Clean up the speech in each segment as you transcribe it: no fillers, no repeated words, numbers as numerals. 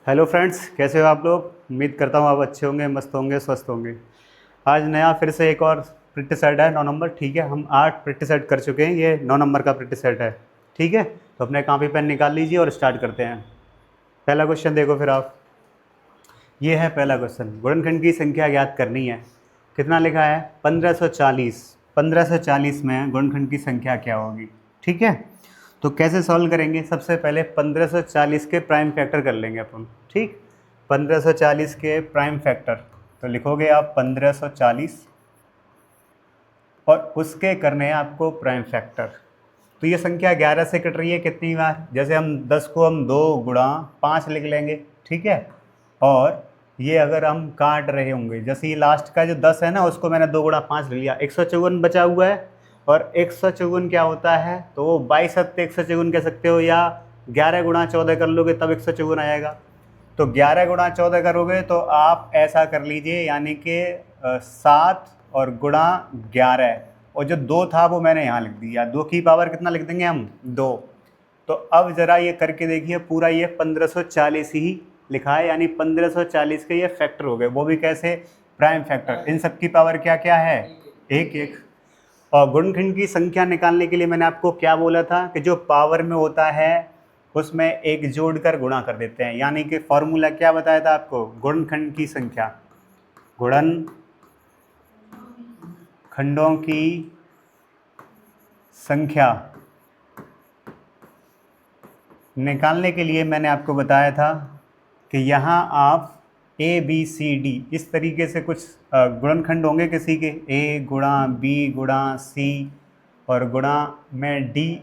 Hello friends, कैसे हो आप लोग। उम्मीद करता हूँ आप अच्छे होंगे, मस्त होंगे, स्वस्थ होंगे। आज नया फिर से एक और प्रिंट सेट है 9 नंबर। ठीक है, हम 8 प्रिंट सेट कर चुके हैं, ये 9 नंबर का प्रिंट सेट है। ठीक है, तो अपने कॉपी पेन निकाल लीजिए और स्टार्ट करते हैं। पहला क्वेश्चन देखो फिर आप। ये है पहला क्वेश्चन, गुणनखंड की संख्या ज्ञात करनी है। कितना लिखा है? 1540। 1540 में गुणनखंड की संख्या क्या होगी? ठीक है, तो कैसे सॉल्व करेंगे? सबसे पहले 1540 के प्राइम फैक्टर कर लेंगे अपन। ठीक, 1540 के प्राइम फैक्टर तो लिखोगे आप 1540 और उसके करने हैं आपको प्राइम फैक्टर। तो ये संख्या 11 से कट रही है कितनी बार? जैसे हम 10 को हम 2 गुणा 5 लिख लेंगे। ठीक है, और ये अगर हम काट रहे होंगे, जैसे ये लास्ट का जो 10 है ना, उसको मैंने 2 गुणा 5 लिख लिया, 154 बचा हुआ है। और 154 क्या होता है? तो वो 22 सत्ते 154 कह सकते हो, या 11 गुणा 14 कर लोगे तब 154 आएगा। तो 11 गुणा 14 करोगे तो आप ऐसा कर लीजिए, यानी कि 7 और गुणा 11, और जो 2 था वो मैंने यहाँ लिख दिया। 2 की पावर कितना लिख देंगे हम? 2। तो अब ज़रा ये करके देखिए, पूरा ये 1540 ही लिखा है, यानी 1540 के ये फैक्टर हो गए। वो भी कैसे? Prime factor. इन सब की पावर क्या क्या है? 1 1। और गुणनखंड की संख्या निकालने के लिए मैंने आपको क्या बोला था कि जो पावर में होता है उसमें एक जोड़कर गुणा कर देते हैं। यानी कि फॉर्मूला क्या बताया था आपको? गुणनखंड की संख्या, गुणनखंडों की संख्या निकालने के लिए मैंने आपको बताया था कि यहाँ आप ए बी सी डी इस तरीके से कुछ गुणनखंड होंगे किसी के, ए गुणा बी गुणा सी और गुणा में डी।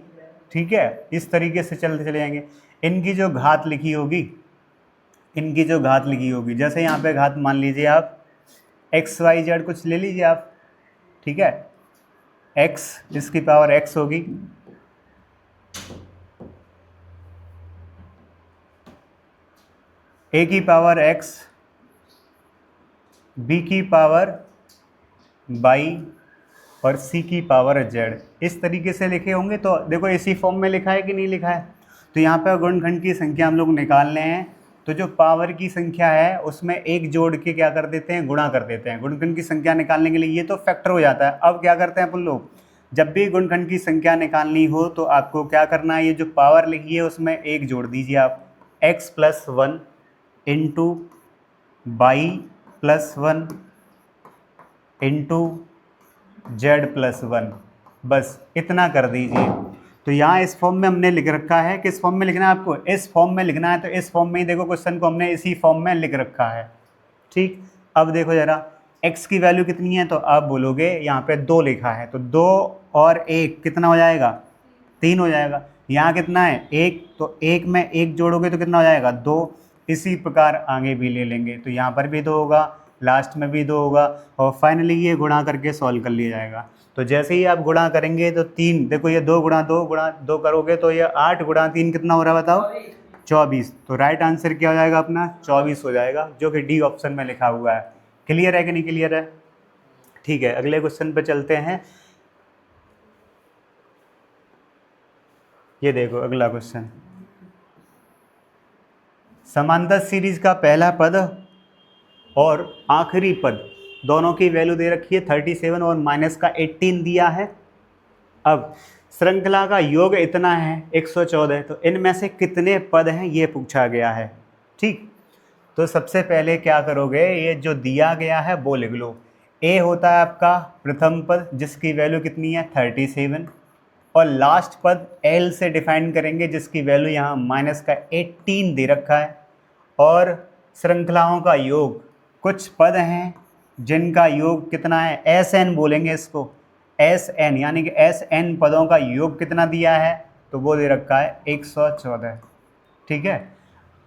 ठीक है, इस तरीके से चलते चले जाएंगे। इनकी जो घात लिखी होगी, इनकी जो घात लिखी होगी, जैसे यहाँ पे घात मान लीजिए आप एक्स वाई जेड कुछ ले लीजिए आप। ठीक है, एक्स, इसकी पावर एक्स होगी, ए की पावर एक्स, बी की पावर बाई और सी की पावर जेड। इस तरीके से लिखे होंगे। तो देखो इसी फॉर्म में लिखा है कि नहीं लिखा है? तो यहाँ पर गुणनखंड की संख्या हम लोग निकालने हैं, तो जो पावर की संख्या है उसमें एक जोड़ के क्या कर देते हैं? गुणा कर देते हैं। गुणनखंड की संख्या निकालने के लिए ये तो फैक्टर हो जाता है। अब क्या करते हैं अपन लोग, जब भी गुणनखंड की संख्या निकालनी हो तो आपको क्या करना है? ये जो पावर लिखी है उसमें एक जोड़ दीजिए आप, x+1 into by +1 into z+1, बस इतना कर दीजिए। तो यहाँ इस फॉर्म में हमने लिख रखा है। किस फॉर्म में लिखना है आपको? इस फॉर्म में लिखना है। तो इस फॉर्म में ही देखो, क्वेश्चन को हमने इसी फॉर्म में लिख रखा है। ठीक, अब देखो जरा x की वैल्यू कितनी है, तो आप बोलोगे यहाँ पे 2 लिखा है, तो 2 और 1 कितना हो जाएगा? 3 हो जाएगा। यहाँ कितना है? 1, तो 1 में 1 जोड़ोगे तो कितना हो जाएगा? 2। इसी प्रकार आगे भी ले लेंगे, तो यहाँ पर भी 2 होगा, लास्ट में भी 2 होगा, और फाइनली ये गुणा करके सॉल्व कर लिया जाएगा। तो जैसे ही आप गुणा करेंगे तो 3, देखो ये 2 गुणा 2 गुणा 2 करोगे तो ये 8 गुणा 3 कितना हो रहा है बताओ? 24। तो राइट आंसर क्या हो जाएगा अपना? 24 हो जाएगा, जो कि डी ऑप्शन में लिखा हुआ है। क्लियर है कि नहीं क्लियर है? ठीक है, अगले क्वेश्चन पे चलते हैं। ये देखो अगला क्वेश्चन, समांतर सीरीज का पहला पद और आखिरी पद दोनों की वैल्यू दे रखी है 37 और माइनस का 18 दिया है। अब श्रृंखला का योग इतना है 114, तो इनमें से कितने पद हैं ये पूछा गया है। ठीक, तो सबसे पहले क्या करोगे, ये जो दिया गया है वो लिख लो। ए होता है आपका प्रथम पद जिसकी वैल्यू कितनी है? 37, और लास्ट पद एल से डिफाइन करेंगे जिसकी वैल्यू यहाँ माइनस का 18 दे रखा है। और श्रृंखलाओं का योग, कुछ पद हैं जिनका योग कितना है? एस एन बोलेंगे इसको, एस एन, यानी कि एस एन पदों का योग कितना दिया है? तो वो दे रखा है 114। ठीक है,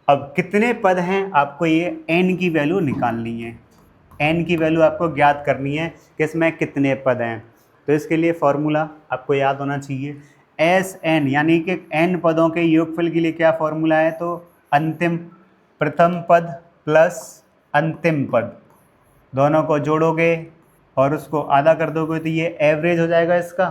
अब कितने पद हैं आपको ये एन की वैल्यू निकालनी है। एन की वैल्यू आपको ज्ञात करनी है कि इसमें कितने पद हैं। तो इसके लिए फॉर्मूला आपको याद होना चाहिए, एस एन, यानी कि एन पदों के योगफल के लिए क्या फॉर्मूला है? तो अंतिम प्रथम पद प्लस अंतिम पद दोनों को जोड़ोगे और उसको आधा कर दोगे तो ये एवरेज हो जाएगा इसका।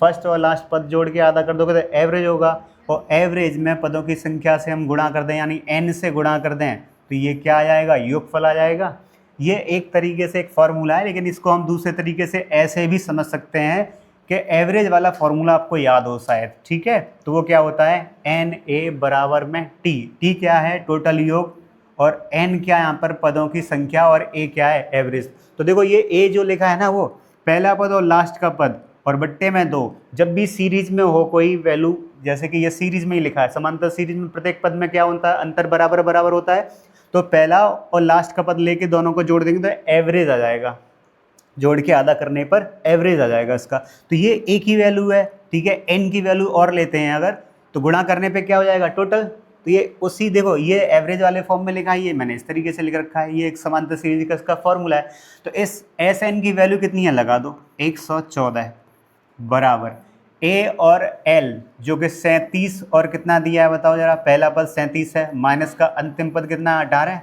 फर्स्ट और लास्ट पद जोड़ के आधा कर दोगे तो एवरेज होगा, और एवरेज में पदों की संख्या से हम गुणा कर दें, यानी n से गुणा कर दें, तो ये क्या आ जाएगा, योगफल आ जाएगा। ये एक तरीके से एक फॉर्मूला है, लेकिन इसको हम दूसरे तरीके से ऐसे भी समझ सकते हैं कि एवरेज वाला फॉर्मूला आपको याद हो शायद, ठीक है। तो वो क्या होता है, एन ए बराबर में टी क्या है, टोटल योग, और n क्या है यहाँ पर पदों की संख्या, और a क्या है, एवरेज। तो देखो ये a जो लिखा है ना, वो पहला पद और लास्ट का पद और बट्टे में 2, जब भी सीरीज में हो कोई वैल्यू, जैसे कि ये सीरीज में ही लिखा है, समांतर सीरीज में प्रत्येक पद में क्या होता है, अंतर बराबर बराबर होता है, तो पहला और लास्ट का पद लेके दोनों को जोड़ देंगे तो एवरेज आ जाएगा, जोड़ के आधा करने पर एवरेज आ जाएगा इसका। तो ये a की वैल्यू है, ठीक है, n की वैल्यू और लेते हैं अगर, तो गुणा करने पे क्या हो जाएगा, टोटल। तो ये उसी, देखो ये एवरेज वाले फॉर्म में लिखा है, ये मैंने इस तरीके से लिख रखा है, ये एक समांतर सीरीज का इसका फॉर्मूला है। तो इस एस एन की वैल्यू कितनी है, लगा दो, 114 बराबर a और l जो कि 37 और कितना दिया है बताओ जरा, पहला पद 37 है, माइनस का अंतिम पद कितना 18 है,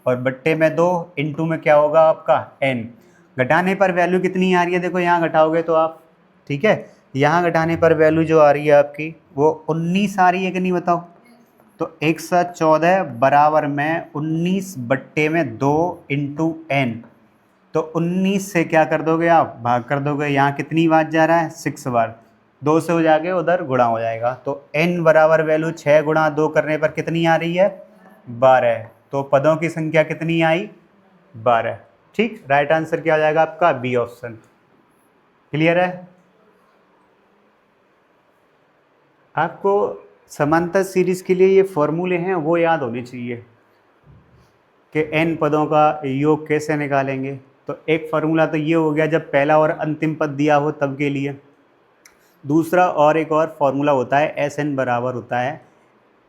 और बट्टे में 2, इंटू में क्या होगा आपका n। घटाने पर वैल्यू कितनी आ रही है, देखो यहाँ घटाओगे तो आप, ठीक है, यहाँ घटाने पर वैल्यू जो आ रही है आपकी वो 19 आ रही है कि नहीं बताओ। तो 114 बराबर में 19 बट्टे में 2 इंटू n, तो 19 से क्या कर दोगे आप, भाग कर दोगे, यहाँ कितनी बार जा रहा है, 6 बार, 2 से हो जाके उधर गुणा हो जाएगा। तो n बराबर वैल्यू 6 गुणा 2 करने पर कितनी आ रही है, 12। तो पदों की संख्या कितनी आई, 12, ठीक। राइट आंसर क्या हो जाएगा आपका, बी ऑप्शन। क्लियर है। आपको समांतर सीरीज के लिए ये फॉर्मूले हैं वो याद होने चाहिए कि n पदों का योग कैसे निकालेंगे। तो एक फार्मूला तो ये हो गया जब पहला और अंतिम पद दिया हो तब के लिए। दूसरा और एक और फार्मूला होता है, एस एन बराबर होता है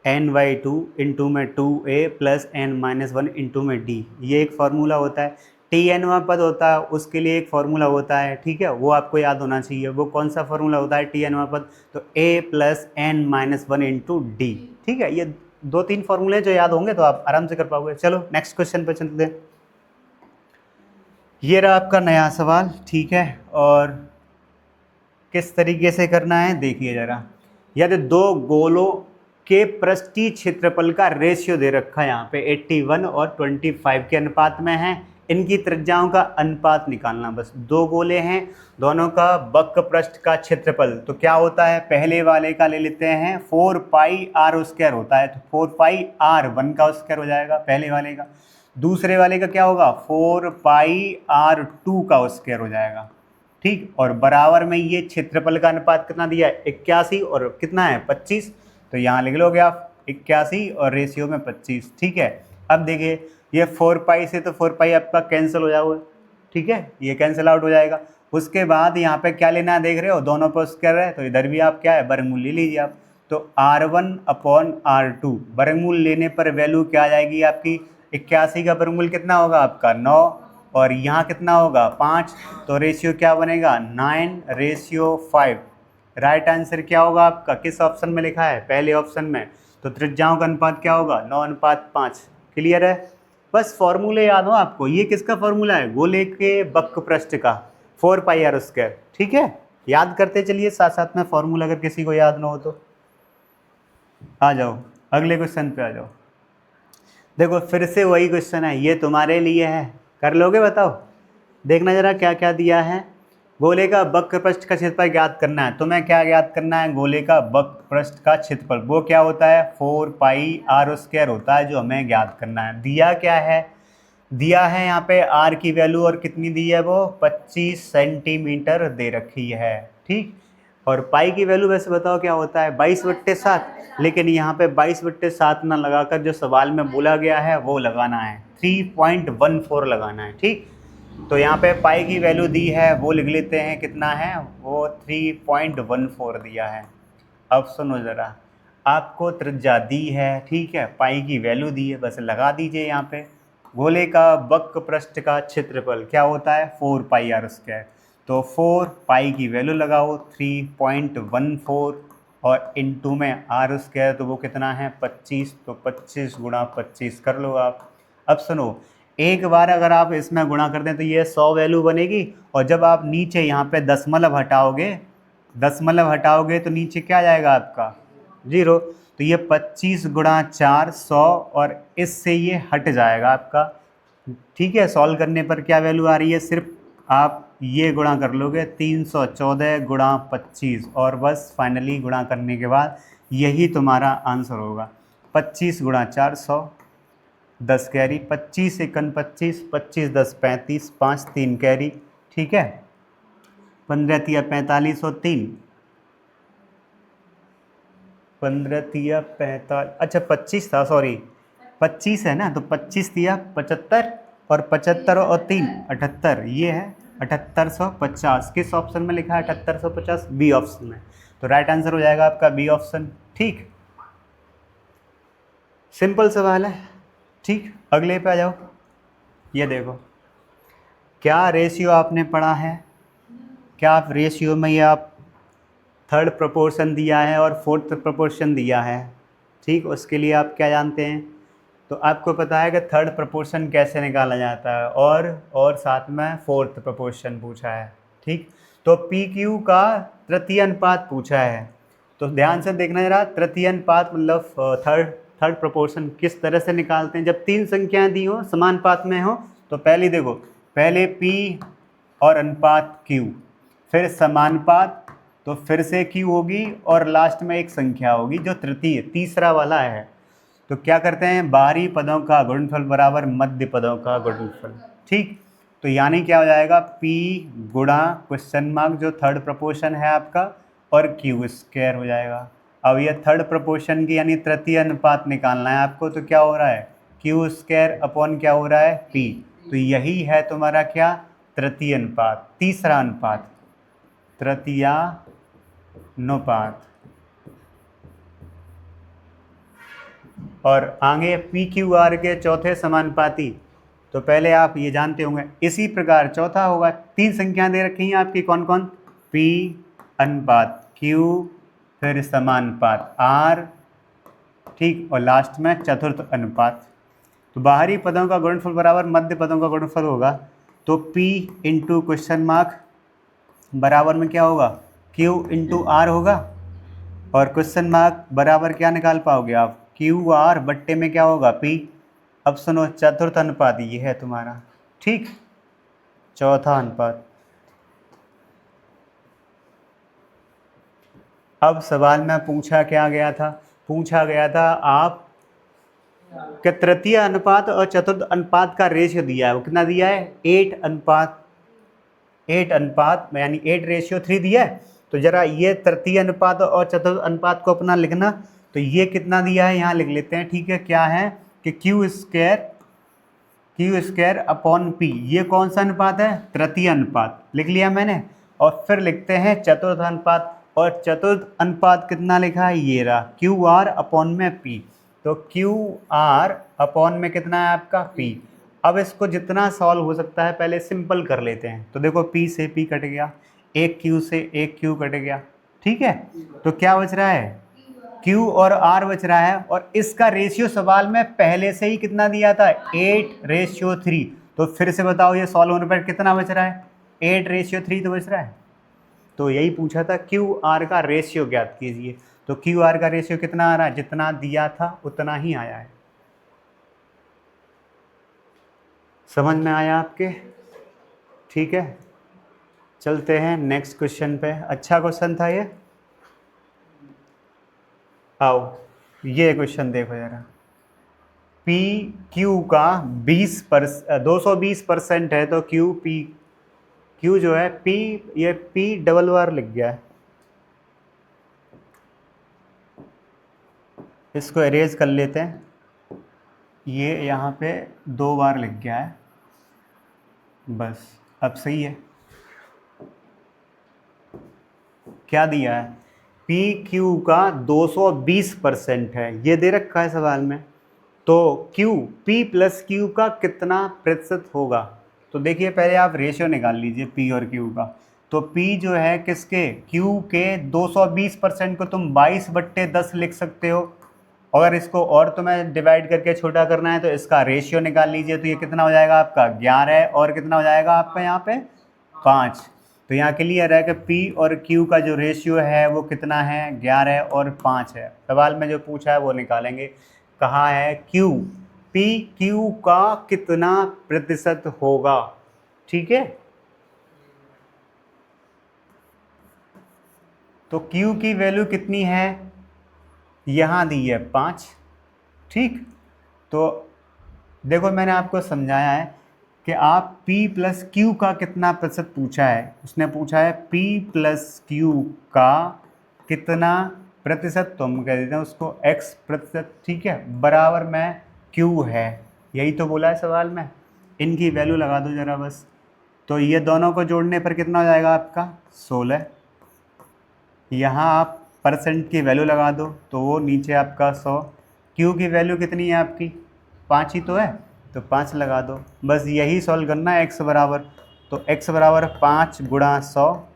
n/2 इंटू में 2a प्लस n-1 इंटू में d, ये एक फार्मूला होता है। tnवा पद होता है उसके लिए एक फार्मूला होता है, ठीक है, वो आपको याद होना चाहिए। वो कौन सा फार्मूला होता है tnवा पद, तो a plus n-1 into D, ठीक है। ये 2-3 फार्मूले जो याद होंगे तो आप आराम से कर पाओगे। चलो नेक्स्ट क्वेश्चन पे चलते हैं। ये रहा आपका नया सवाल, ठीक है, और किस तरीके से करना है देखिए जरा। यदि दो गोलों के पृष्ठीय क्षेत्रफल का रेशियो दे रखा है यहाँ पे 81 और 25 के अनुपात में है, इनकी त्रिज्याओं का अनुपात निकालना। बस दो गोले हैं, दोनों का वक्र पृष्ठ का क्षेत्रफल तो क्या होता है, पहले वाले का ले लेते हैं 4 पाई r स्क्वायर होता है, तो 4 पाई r1 का स्क्वायर हो जाएगा पहले वाले का। दूसरे वाले का क्या होगा, 4 पाई r2 का स्क्वायर हो जाएगा, ठीक। और बराबर में ये क्षेत्रफल का अनुपात कितना दिया है, 81 और कितना है 25, तो यहाँ लिख लोगे आप 81 और रेशियो में 25, ठीक है। अब देखिए ये 4 पाई से तो 4 पाई आपका कैंसिल हो जाओगे, ठीक है, ये कैंसिल आउट हो जाएगा। उसके बाद यहाँ पे क्या लेना है, देख रहे हो दोनों पर स्क्वायर है, तो इधर भी आप क्या है वर्गमूल ले लीजिए आप। तो r1/r2 वर्गमूल लेने पर वैल्यू क्या आ जाएगी आपकी, 81 का वर्गमूल कितना होगा आपका 9, और यहाँ कितना होगा 5, तो रेशियो क्या बनेगा 9/5। राइट आंसर क्या होगा आपका, किस ऑप्शन में लिखा है, पहले ऑप्शन में। तो त्रिज्याओं का अनुपात क्या होगा 9:5। क्लियर है। बस फॉर्मूले याद हो आपको, ये किसका फॉर्मूला है, गोले के वक्र पृष्ठ का 4 पाई r स्क्वायर, ठीक है। याद करते चलिए साथ साथ में फॉर्मूला, अगर किसी को याद ना हो तो। आ जाओ अगले क्वेश्चन पे आ जाओ। देखो फिर से वही क्वेश्चन है, ये तुम्हारे लिए है, कर लोगे बताओ। देखना जरा क्या क्या दिया है। गोले का वक्र पृष्ठ का क्षेत्रफल ज्ञात करना है। तुम्हें क्या ज्ञात करना है, गोले का वक्र पृष्ठ का क्षेत्रफल, वो क्या होता है 4 पाई r स्क्वायर होता है, जो हमें ज्ञात करना है। दिया क्या है, दिया है यहाँ पे r की वैल्यू, और कितनी दी है वो 25 सेंटीमीटर दे रखी है, ठीक। और पाई की वैल्यू वैसे बताओ क्या होता है 22/7, लेकिन यहाँ पे 22/7 ना लगाकर जो सवाल में बोला गया है वो लगाना है, 3.14 लगाना है, ठीक। तो यहाँ पे पाई की वैल्यू दी है, वो लिख लेते हैं कितना है, वो 3.14 दिया है। अब सुनो ज़रा, आपको त्रिज्या दी है, ठीक है, पाई की वैल्यू दी है, बस लगा दीजिए यहाँ पे। गोले का वक्र पृष्ठ का क्षेत्रफल क्या होता है 4 पाई r स्क्वायर, तो 4 पाई की वैल्यू लगाओ 3.14 और इंटू में r स्क्वायर, तो वो कितना है 25, तो 25 गुणा 25 कर लो आप। अब सुनो, एक बार अगर आप इसमें गुणा कर दें तो ये 100 वैल्यू बनेगी, और जब आप नीचे यहाँ पे दशमलव हटाओगे तो नीचे क्या आ जाएगा आपका 0। तो ये 25 गुणा 4 100 और इससे ये हट जाएगा आपका। ठीक है, सॉल्व करने पर क्या वैल्यू आ रही है, सिर्फ आप ये गुणा कर लोगे 314 गुणा 25 और बस फाइनली गुणा करने के बाद यही तुम्हारा आंसर होगा। 25 गुणा 4 100, 10 कैरी, 25 एकन 25, 25 10 35, 5 3 कैरी। ठीक है, 15 तिया 45 और 3, 15 तिया 45, अच्छा 25 था, सॉरी 25 है ना, तो 25 तिया 75 और 75 और 3 78, ये है 7850। किस ऑप्शन में लिखा है 7850? बी ऑप्शन में। तो राइट आंसर हो जाएगा आपका बी ऑप्शन। ठीक, सिंपल सवाल है। ठीक, अगले पे आ जाओ। ये देखो, क्या रेशियो आपने पढ़ा है, क्या आप रेशियो में ये आप थर्ड प्रोपोर्शन दिया है और फोर्थ प्रोपोर्शन दिया है। ठीक, उसके लिए आप क्या जानते हैं, तो आपको पता है कि थर्ड प्रोपोर्शन कैसे निकाला जाता है और साथ में फोर्थ प्रोपोर्शन पूछा है। ठीक, तो पी क्यू का तृतीय अनुपात पूछा है, तो ध्यान से देखना जरा। तृतीय अनुपात मतलब थर्ड प्रोपोर्शन किस तरह से निकालते हैं, जब तीन संख्याएं दी हो समानुपात में हो तो पहले देखो, पहले पी और अनुपात क्यू, फिर समानुपात, तो फिर से क्यू होगी और लास्ट में एक संख्या होगी जो तृतीय तीसरा वाला है। तो क्या करते हैं, बाहरी पदों का गुणनफल बराबर मध्य पदों का गुणनफल। ठीक, तो यानी क्या हो जाएगा, P गुणा क्वेश्चन मार्क जो थर्ड प्रपोर्शन है आपका और क्यू स्क्वायर हो जाएगा। अब ये थर्ड प्रपोर्शन की यानी तृतीय अनुपात निकालना है आपको, तो क्या हो रहा है, क्यू स्क्वायर अपॉन क्या हो रहा है, P। तो यही है तुम्हारा क्या, तृतीय अनुपात, तीसरा अनुपात, तृतीयानुपात। और आगे पी क्यू आर के चौथे समानुपाती, तो पहले आप ये जानते होंगे। इसी प्रकार चौथा होगा, तीन संख्याएं दे रखी हैं आपकी, कौन कौन, पी अनुपात क्यू, फिर समानुपात आर, ठीक, और लास्ट में चतुर्थ अनुपात। तो बाहरी पदों का गुणनफल बराबर मध्य पदों का गुणनफल होगा, तो P इंटू क्वेश्चन मार्क बराबर में क्या होगा, Q इंटू आर होगा, और क्वेश्चन मार्क बराबर क्या निकाल पाओगे आप, क्यू आर बट्टे में क्या होगा, P। अब सुनो, चतुर्थ अनुपात ये है तुम्हारा। ठीक, चौथा अनुपात। अब सवाल में पूछा क्या गया था, पूछा गया था आप कि तृतीय अनुपात और चतुर्थ अनुपात का रेशियो दिया है, वो कितना दिया है, 8 अनुपात यानी 8:3 दिया है। तो जरा ये तृतीय अनुपात और चतुर्थ अनुपात को अपना लिखना, तो ये कितना दिया है यहाँ लिख लेते हैं। ठीक है, क्या है कि क्यू स्क्वायर अपॉन पी, ये कौन सा अनुपात है, तृतीय अनुपात, लिख लिया मैंने। और फिर लिखते हैं चतुर्थ अनुपात, और चतुर्थ अनुपात कितना लिखा है, ये रहा, क्यू आर अपॉन में पी। तो क्यू आर अपॉन में कितना है आपका, पी। अब इसको जितना सॉल्व हो सकता है पहले सिंपल कर लेते हैं। तो देखो, पी से पी कट गया, एक क्यू से एक क्यू कट गया। ठीक है, तो क्या बच रहा है, Q और R बच रहा है, और इसका रेशियो सवाल में पहले से ही कितना दिया था, 8:3। तो फिर से बताओ, ये सॉल्व होने पर कितना बच रहा है, 8:3 तो बच रहा है। तो यही पूछा था, QR का रेशियो ज्ञात कीजिए। तो QR का रेशियो कितना आ रहा है, जितना दिया था उतना ही आया है। समझ में आया आपके? ठीक है, चलते हैं नेक्स्ट क्वेश्चन पे। अच्छा क्वेश्चन था ये। आओ, ये क्वेश्चन देखो जरा। पी क्यू का 220% है, तो क्यू जो है पी, ये पी डबल बार लिख गया है, इसको एरेज कर लेते हैं। ये यहाँ पे 2 बार लिख गया है, बस अब सही है। क्या दिया है, पी क्यू का 220% है, ये दे रखा है सवाल में। तो क्यू, पी प्लस क्यू का कितना प्रतिशत होगा। तो देखिए, पहले आप रेशियो निकाल लीजिए पी और क्यू का। तो पी जो है किसके, क्यू के 220% को तुम 22/10 लिख सकते हो। अगर इसको और तुम्हें डिवाइड करके छोटा करना है तो इसका रेशियो निकाल लीजिए। तो ये कितना हो जाएगा आपका 11, और कितना हो जाएगा आपका यहाँ पे 5। तो यहाँ क्लियर है कि P और Q का जो रेशियो है वो कितना है, 11 और 5 है। सवाल में जो पूछा है वो निकालेंगे। कहा है Q, P Q का कितना प्रतिशत होगा, ठीक है। तो Q की वैल्यू कितनी है, यहाँ दी है 5, ठीक। तो देखो मैंने आपको समझाया है कि आप P प्लस Q का कितना प्रतिशत पूछा है, उसने पूछा है P प्लस Q का कितना प्रतिशत, तो हम कह देते हैं उसको X प्रतिशत, ठीक है, बराबर में Q है, यही तो बोला है सवाल में। इनकी वैल्यू लगा दो जरा बस। तो ये दोनों को जोड़ने पर कितना हो जाएगा आपका 16। यहाँ आप परसेंट की वैल्यू लगा दो तो वो नीचे आपका 100। Q की वैल्यू कितनी है आपकी, 5 ही तो है, तो 5 लगा दो। बस यही सॉल्व करना है। x बराबर, तो x बराबर 5 गुणा 100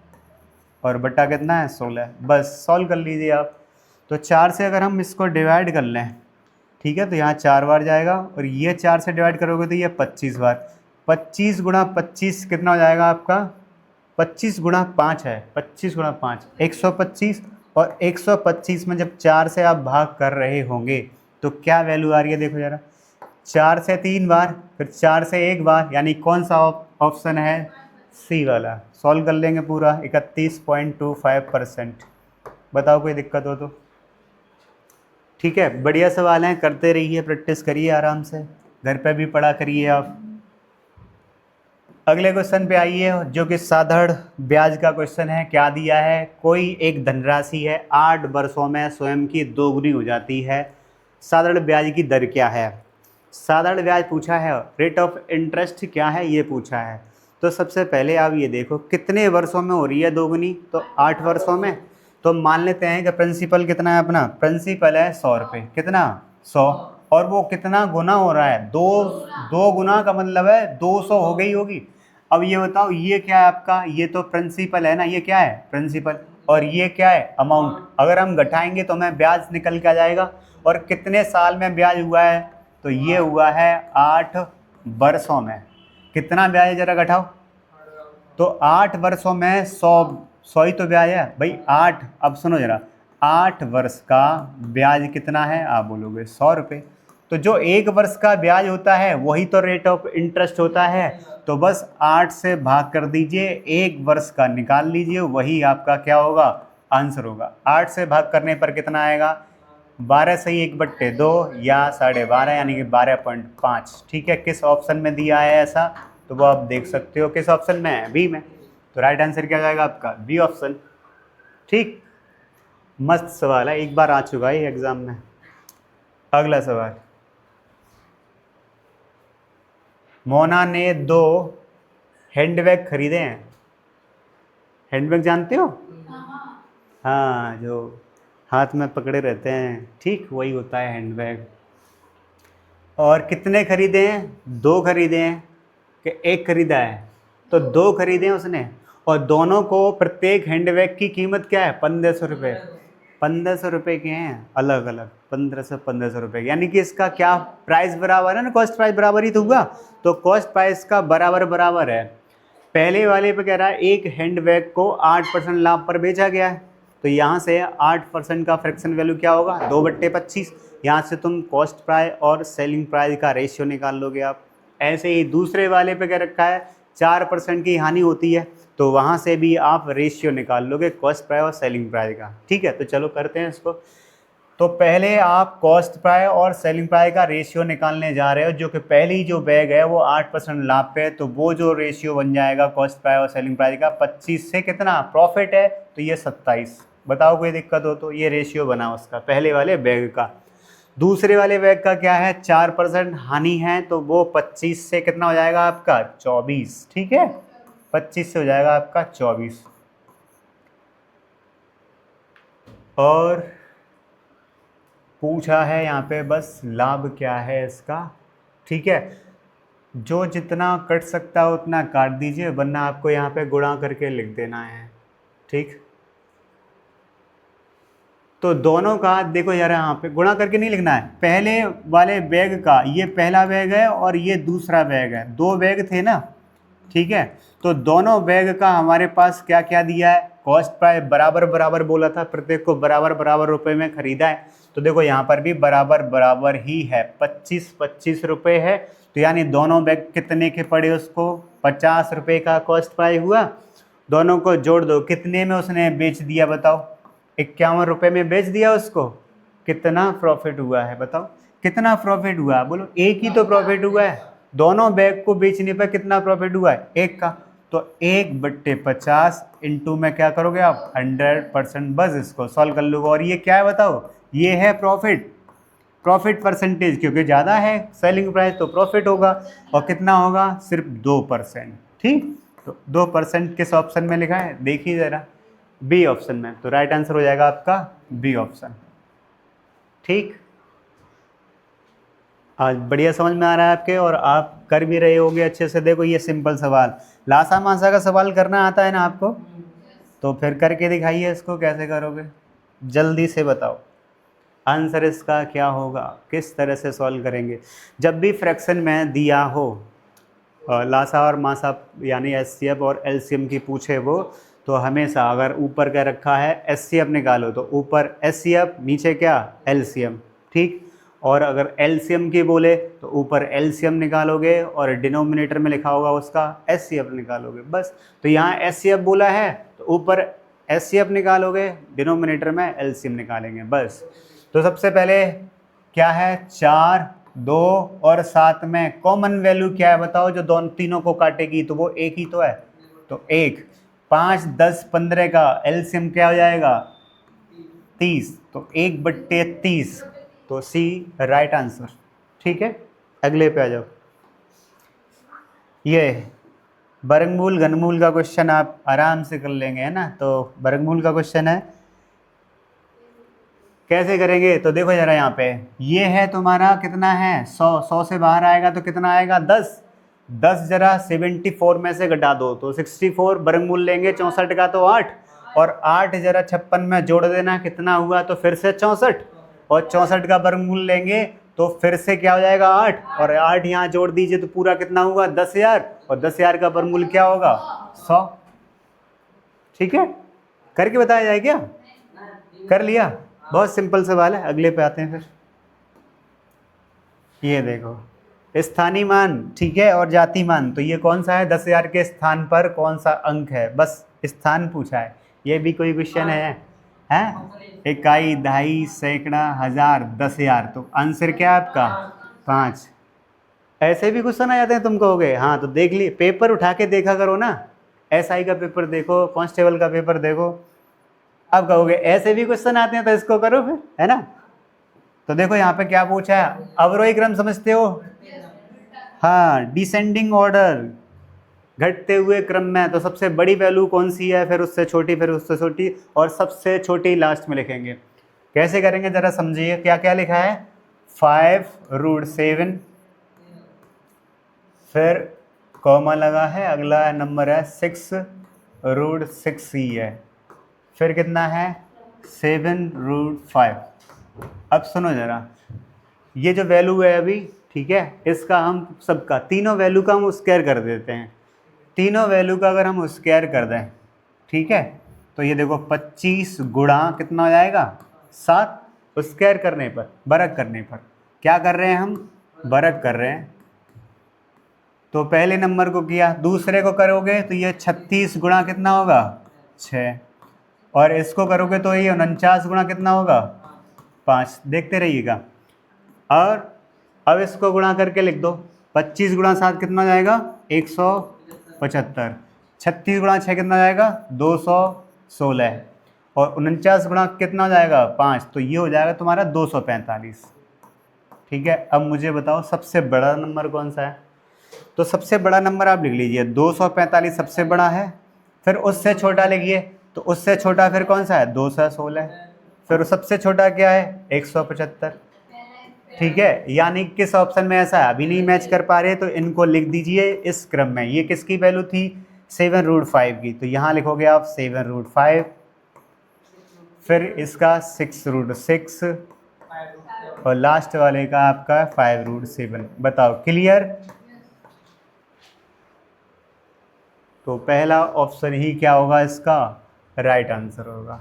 और बटा कितना है 16, बस सॉल्व कर लीजिए आप। तो 4 से अगर हम इसको डिवाइड कर लें, ठीक है, तो यहाँ 4 बार जाएगा और ये 4 से डिवाइड करोगे तो ये 25 बार। 25 गुणा 25 कितना हो जाएगा आपका, 25 गुणा 5 है, 25 गुणा 5 125। और 125 में जब 4 से आप भाग कर रहे होंगे तो क्या वैल्यू आ रही है, देखो जरा, 4 से 3 बार, फिर 4 से 1 बार, यानी कौन सा ऑप्शन है, सी वाला। सॉल्व कर लेंगे पूरा, 31.25%। बताओ कोई दिक्कत हो तो। ठीक है, बढ़िया सवाल हैं, करते रहिए, प्रैक्टिस करिए आराम से, घर पे भी पढ़ा करिए आप। अगले क्वेश्चन पे आइए, जो कि साधारण ब्याज का क्वेश्चन है। क्या दिया है, कोई एक धनराशि है 8 वर्षों में स्वयं की दोगुनी हो जाती है, साधारण ब्याज की दर क्या है। साधारण ब्याज पूछा है, रेट ऑफ इंटरेस्ट क्या है ये पूछा है। तो सबसे पहले आप ये देखो कितने वर्षों में हो रही है दोगुनी, तो 8 वर्षों में। तो मान लेते हैं कि प्रिंसिपल कितना है अपना, प्रिंसिपल है 100 रुपये, कितना 100, और वो कितना गुना हो रहा है, दो गुना का मतलब है 200 हो गई होगी। अब ये बताओ ये क्या है आपका, ये तो प्रिंसिपल है ना, ये क्या है प्रिंसिपल, और ये क्या है अमाउंट। अगर हम घटाएंगे तो हमें ब्याज निकल के आ जाएगा। और कितने साल में ब्याज हुआ है, तो ये हुआ है 8 वर्षों में। कितना ब्याज है जरा घटाओ, तो 8 वर्षों में 100 ही तो ब्याज है भाई 8। अब सुनो जरा, 8 वर्ष का ब्याज कितना है, आप बोलोगे 100 रुपये। तो जो 1 वर्ष का ब्याज होता है वही तो रेट ऑफ इंटरेस्ट होता है। तो बस 8 से भाग कर दीजिए, 1 वर्ष का निकाल लीजिए, वही आपका क्या होगा, आंसर होगा। 8 से भाग करने पर कितना आएगा, 12 सही 1/2 या 12.5, यानी कि 12.5। ठीक है, किस ऑप्शन में दिया है ऐसा, तो वो आप देख सकते हो किस ऑप्शन में है, बी में। तो राइट आंसर क्या जाएगा आपका, बी ऑप्शन। ठीक, मस्त सवाल है, एक बार आ चुका है एग्जाम में। अगला सवाल, मोना ने 2 हैंडबैग खरीदे हैं। हैंडबैग जानते हो, हाँ, जो हाथ में पकड़े रहते हैं, ठीक वही होता है हैंडबैग। और कितने खरीदे हैं, 2 खरीदे हैं कि 1 खरीदा है, तो 2 खरीदे हैं उसने। और दोनों को प्रत्येक हैंडबैग की कीमत क्या है, 1500 रुपये। 1500 रुपये के हैं अलग अलग, 1500 रुपये, यानी कि इसका क्या प्राइस बराबर है ना, कॉस्ट प्राइस बराबर ही तो होगा। तो कॉस्ट प्राइस का बराबर बराबर है। पहले वाले पे कह रहा है एक हैंडबैग को 8% लाभ पर बेचा गया है, तो यहाँ से 8% का फ्रैक्शन वैल्यू क्या होगा, 2/25। यहाँ से तुम कॉस्ट प्राइस और सेलिंग प्राइस का रेशियो निकाल लोगे आप। ऐसे ही दूसरे वाले पे क्या रखा है, 4% की हानि होती है, तो वहाँ से भी आप रेशियो निकाल लोगे कॉस्ट प्राइस और सेलिंग प्राइस का। ठीक है, तो चलो करते हैं इसको। तो पहले आप कॉस्ट प्राइस और सेलिंग प्राइस का रेशियो निकालने जा रहे हो, जो कि पहली जो बैग है वो 8% लाभ पे है, तो वो जो रेशियो बन जाएगा कॉस्ट प्राइस और सेलिंग प्राइस का, 25 से कितना प्रॉफिट है, तो ये 27। बताओ कोई दिक्कत हो तो, ये रेशियो बना उसका पहले वाले बैग का। दूसरे वाले बैग का क्या है, 4% हानि है, तो वो 25 से कितना हो जाएगा आपका 24। ठीक है, 25 से हो जाएगा आपका 24। और पूछा है यहाँ पे बस लाभ क्या है इसका। ठीक है, जो जितना कट सकता है उतना काट दीजिए, वरना आपको यहाँ पे गुणा करके लिख देना है। ठीक, तो दोनों का देखो यार, यहाँ पे गुणा करके नहीं लिखना है। पहले वाले बैग का ये पहला बैग है और ये दूसरा बैग है, 2 बैग थे ना, ठीक है। तो दोनों बैग का हमारे पास क्या क्या दिया है, कॉस्ट प्राइस बराबर बराबर बोला था, प्रत्येक को बराबर बराबर रुपए में खरीदा है। तो देखो यहाँ पर भी बराबर बराबर ही है, 25-25 रुपये है। तो यानी दोनों बैग कितने के पड़े उसको, 50 रुपये का कॉस्ट प्राइस हुआ। दोनों को जोड़ दो, कितने में उसने बेच दिया बताओ, 51 रुपये में बेच दिया उसको। कितना प्रॉफिट हुआ है बताओ, कितना प्रॉफिट हुआ, बोलो। एक ही तो प्रॉफिट हुआ है, दोनों बैग को बेचने पर कितना प्रॉफिट हुआ है, एक का। तो 1/50 इंटू में क्या करोगे आप, 100%। बस इसको सॉल्व कर लोगे। और ये क्या है बताओ, ये है प्रॉफिट, प्रॉफिट परसेंटेज, क्योंकि ज़्यादा है सेलिंग प्राइस तो प्रॉफिट होगा। और कितना होगा, सिर्फ 2%। ठीक, तो 2% किस ऑप्शन में लिखा है, देखिए ज़रा, बी ऑप्शन में। तो राइट आंसर हो जाएगा आपका बी ऑप्शन। ठीक, आज बढ़िया समझ में आ रहा है आपके, और आप कर भी रहे होगे अच्छे से। देखो ये सिंपल सवाल, लासा मासा का सवाल करना आता है ना आपको, तो फिर करके दिखाइए इसको, कैसे करोगे जल्दी से बताओ। आंसर इसका क्या होगा, किस तरह से सॉल्व करेंगे। जब भी फ्रैक्शन में दिया हो, लासा और मासा यानी एचसीएफ और एलसीएम की पूछे वो, तो हमेशा अगर ऊपर क्या रखा है एचसीएफ निकालो, तो ऊपर एचसीएफ नीचे क्या एलसीएम। ठीक, और अगर एलसीएम की बोले तो ऊपर एलसीएम निकालोगे और डिनोमिनेटर में लिखा होगा उसका एचसीएफ निकालोगे, बस। तो यहाँ एचसीएफ बोला है तो ऊपर एचसीएफ निकालोगे, डिनोमिनेटर में एलसीएम निकालेंगे, बस। तो सबसे पहले क्या है, 4, 2 और 7 में कॉमन वैल्यू क्या है बताओ, जो दोनों तीनों को काटेगी, तो वो एक ही तो है, तो 1। 5, 10, 15 का एलसीएम क्या हो जाएगा, 30, तो 1/30, तो सी राइट आंसर। ठीक है, अगले पे आ जाओ। ये वर्गमूल घनमूल का क्वेश्चन आप आराम से कर लेंगे, है ना। तो वर्गमूल का क्वेश्चन है, कैसे करेंगे, तो देखो जरा यहाँ पे, ये है तुम्हारा कितना है 100, 100 से बाहर आएगा तो कितना आएगा 10, 10 जरा 74 में से घटा दो तो 64, वर्गमूल लेंगे 64 का तो 8, और 8 जरा 56 में जोड़ देना, कितना हुआ, तो फिर से 64, और 64 का वर्गमूल लेंगे तो फिर से क्या हो जाएगा 8, और 8 यहाँ जोड़ दीजिए तो पूरा कितना हुआ 10,000, और 10,000 का वर्गमूल क्या होगा 100। ठीक है, करके बताया जाए क्या, कर लिया, बहुत सिंपल सवाल है। अगले पे आते हैं फिर। ये देखो, स्थानीय मान, ठीक है, और जाति मान, तो ये कौन सा है, 10,000 के स्थान पर कौन सा अंक है, बस स्थान पूछा है। ये भी कोई क्वेश्चन है, हैं, इकाई, दहाई, सैकड़ा, हजार, 10,000, तो आंसर क्या है आपका 5। ऐसे भी क्वेश्चन आ जाते हैं तुम कहोगे, हाँ तो देख ली, पेपर उठा के देखा करो ना, एसआई का पेपर देखो, कांस्टेबल का पेपर देखो, अब कहोगे ऐसे भी क्वेश्चन आते हैं तो इसको करो फिर, है ना। तो देखो यहाँ पे क्या पूछा है, अवरोही क्रम समझते हो, हाँ, डिसेंडिंग ऑर्डर, घटते हुए क्रम में, तो सबसे बड़ी वैल्यू कौन सी है, फिर उससे छोटी, फिर उससे छोटी, और सबसे छोटी लास्ट में लिखेंगे। कैसे करेंगे जरा समझिए, क्या क्या लिखा है, 5√7, फिर कॉमा लगा है, अगला नंबर है 6√6 ही है, फिर कितना है 7√5। अब सुनो जरा, ये जो वैल्यू है अभी, ठीक है, इसका हम सबका तीनों वैल्यू का हम स्क्वायर कर देते हैं। तीनों वैल्यू का अगर हम स्क्वायर कर दें, ठीक है, तो ये देखो 25 गुणा कितना हो जाएगा 7, स्क्वायर करने पर, बरक करने पर, क्या कर रहे हैं हम, बरक कर रहे हैं। तो पहले नंबर को किया, दूसरे को करोगे तो ये 36 गुणा कितना होगा 6, और इसको करोगे तो ये 49 गुणा कितना होगा 5, देखते रहिएगा। और अब इसको गुणा करके लिख दो, 25 गुणा 7 कितना हो जाएगा 175, 36 गुणा 6 कितना हो जाएगा 216, और 49 गुणा कितना हो जाएगा 5, तो ये हो जाएगा तुम्हारा 245। ठीक है, अब मुझे बताओ सबसे बड़ा नंबर कौन सा है, तो सबसे बड़ा नंबर आप लिख लीजिए 245 सबसे बड़ा है, फिर उससे छोटा लिखिए, तो उससे छोटा फिर कौन सा है 216, फिर सबसे छोटा क्या है 175। ठीक है, यानी किस ऑप्शन में ऐसा है अभी नहीं मैच कर पा रहे, तो इनको लिख दीजिए इस क्रम में। ये किसकी वैल्यू थी 7√5 की, तो यहाँ लिखोगे आप 7√5, फिर इसका 6√6, और लास्ट वाले का आपका 5√7। बताओ क्लियर, तो पहला ऑप्शन ही क्या होगा इसका राइट आंसर होगा।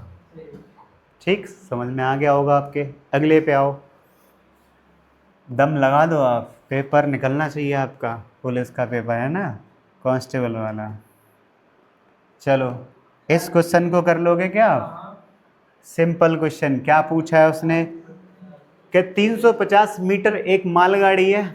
ठीक, समझ में आ गया होगा आपके। अगले पे आओ, दम लगा दो आप, पेपर निकलना चाहिए आपका, पुलिस का पेपर है ना, कांस्टेबल वाला। चलो इस क्वेश्चन को कर लोगे क्या आप? सिंपल क्वेश्चन, क्या पूछा है उसने कि 350 मीटर एक मालगाड़ी है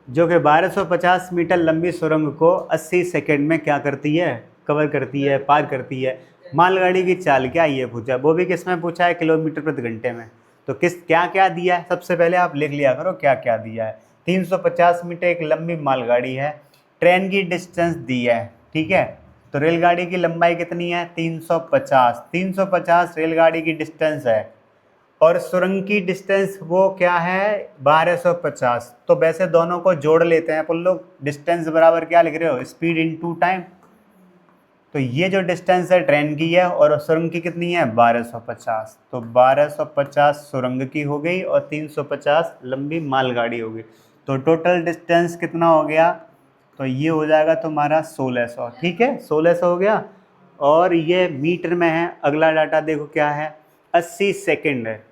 जो कि 1250 मीटर लंबी सुरंग को 80 सेकंड में क्या करती है, कवर करती है, पार करती है। मालगाड़ी की चाल क्या ये पूछा, वो भी किस में पूछा है, किलोमीटर प्रति घंटे में। तो किस क्या क्या दिया है, सबसे पहले आप लिख लिया करो क्या क्या दिया है। 350 मीटर एक लंबी मालगाड़ी है, ट्रेन की डिस्टेंस दी है, ठीक है। तो रेलगाड़ी की लंबाई कितनी है, 350, 350 रेलगाड़ी की डिस्टेंस है, और सुरंग की डिस्टेंस वो क्या है 1250। तो वैसे दोनों को जोड़ लेते हैं अपन लोग, डिस्टेंस बराबर क्या लिख रहे हो, स्पीड इनटू टाइम। तो ये जो डिस्टेंस है ट्रेन की है और सुरंग की कितनी है 1250, तो 1250 सुरंग की हो गई और 350 लंबी मालगाड़ी हो गई। तो टोटल डिस्टेंस कितना हो गया, तो ये हो जाएगा तुम्हारा 1600, ठीक है 1600 हो गया। और ये मीटर में है। अगला डाटा देखो क्या है, 80 सेकेंड है,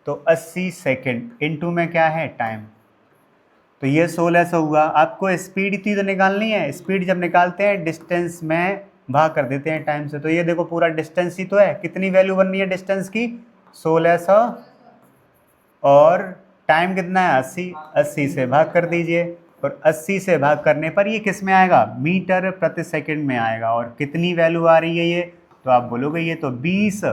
तो 80 सेकेंड इनटू में क्या है टाइम, तो ये 1600 हुआ। आपको स्पीड इतनी तो निकालनी है, स्पीड जब निकालते हैं डिस्टेंस में भाग कर देते हैं टाइम से। तो ये देखो पूरा डिस्टेंस ही तो है, कितनी वैल्यू बननी है डिस्टेंस की 1600, और टाइम कितना है 80, 80 से भाग कर दीजिए, और 80 से भाग करने पर ये किस में आएगा, मीटर प्रति सेकंड में आएगा। और कितनी वैल्यू आ रही है ये, तो आप बोलोगे ये तो 20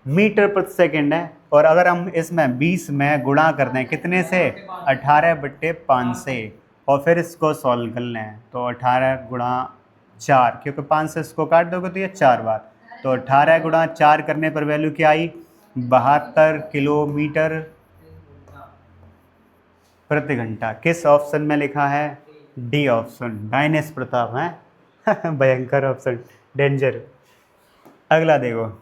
मीटर प्रति सेकंड है। और अगर हम इसमें 20 में गुणा कर दें कितने से, 18/5 से, और फिर इसको सॉल्व कर लें, तो 18 गुणा 4, क्योंकि 5 से इसको काट दोगे तो ये 4 बार, तो 18 गुणा 4 करने पर वैल्यू क्या आई, 72 किलोमीटर प्रति घंटा। किस ऑप्शन में लिखा है, डी ऑप्शन, डायनेस प्रताप है भयंकर ऑप्शन, डेंजर। अगला देखो,